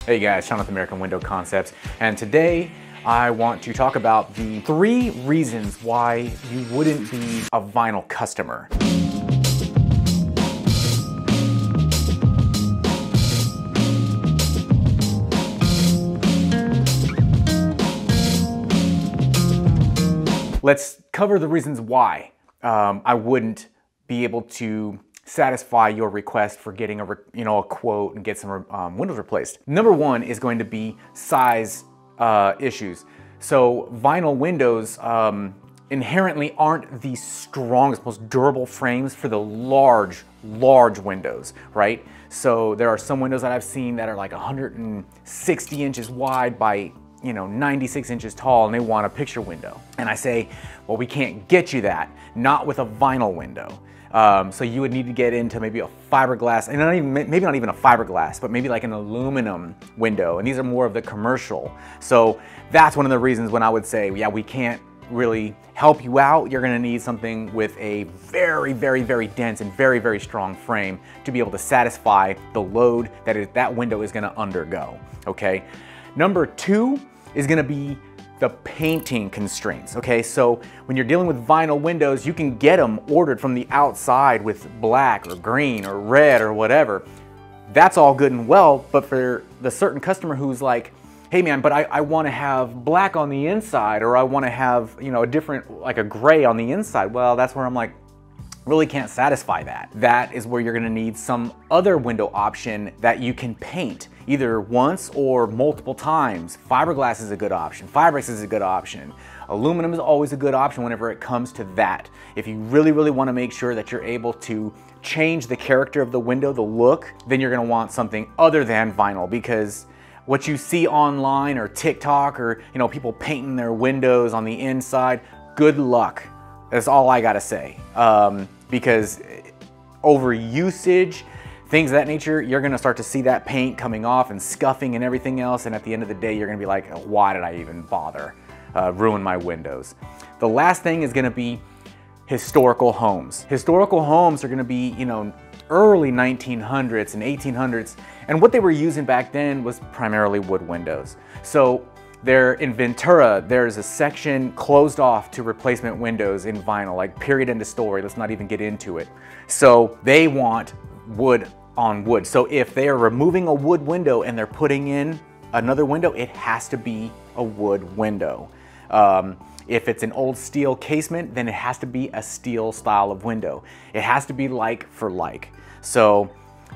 Hey guys, Sean with American Window Concepts, and today I want to talk about the 3 reasons why you wouldn't be a vinyl customer. Let's cover the reasons why I wouldn't be able to satisfy your request for getting a quote and get some windows replaced. Number 1 is going to be size issues. So vinyl windows inherently aren't the strongest, most durable frames for the large windows, right? So there are some windows that I've seen that are like 160 inches wide by 96 inches tall, and they want a picture window. And I say, well, we can't get you that, not with a vinyl window. So you would need to get into maybe a fiberglass, and maybe not even a fiberglass, but maybe like an aluminum window. And these are more of the commercial. So that's one of the reasons when I would say, yeah, we can't really help you out. You're gonna need something with a very, very, very dense and very, very strong frame to be able to satisfy the load that window is gonna undergo, okay? Number 2 is gonna be the painting constraints, okay? So when you're dealing with vinyl windows, you can get them ordered from the outside with black or green or red or whatever. That's all good and well, but for the certain customer who's like, hey man, but I wanna have black on the inside, or I wanna have, a different, like a gray on the inside, well, that's where I'm like, really can't satisfy that. That is where you're gonna need some other window option that you can paint either once or multiple times. Fiberglass is a good option. Firex is a good option. Aluminum is always a good option whenever it comes to that. If you really, really wanna make sure that you're able to change the character of the window, the look, then you're gonna want something other than vinyl, because what you see online or TikTok or people painting their windows on the inside, good luck. That's all I gotta say. Because over usage, things of that nature, you're gonna start to see that paint coming off and scuffing and everything else, and at the end of the day, you're gonna be like, why did I even bother? Ruin my windows. The last thing is gonna be historical homes. Historical homes are gonna be, early 1900s and 1800s, and what they were using back then was primarily wood windows. So there in Ventura, there's a section closed off to replacement windows in vinyl, like period, end of story. Let's not even get into it. So they want wood on wood. So if they are removing a wood window and they're putting in another window, it has to be a wood window. If it's an old steel casement, then it has to be a steel style of window. It has to be like for like. So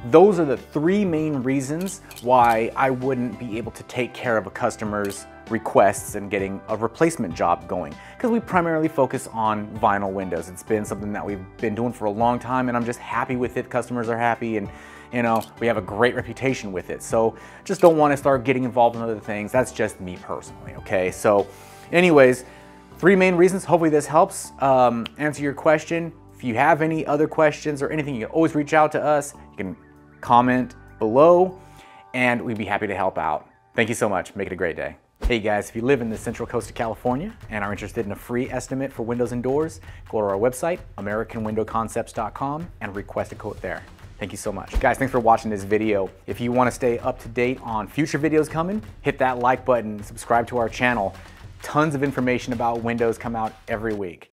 those are the 3 main reasons why I wouldn't be able to take care of a customer's requests and getting a replacement job going, because we primarily focus on vinyl windows. It's been something that we've been doing for a long time, and I'm just happy with it. Customers are happy, and we have a great reputation with it. So just don't want to start getting involved in other things. That's just me personally, okay? So anyways, 3 main reasons. Hopefully this helps answer your question. If you have any other questions or anything, you can always reach out to us. You can comment below, and we'd be happy to help out. Thank you so much. Make it a great day. Hey guys, if you live in the Central Coast of California and are interested in a free estimate for windows and doors, go to our website, AmericanWindowConcepts.com, and request a quote there. Thank you so much. Guys, thanks for watching this video. If you want to stay up to date on future videos coming, hit that like button, subscribe to our channel. Tons of information about windows come out every week.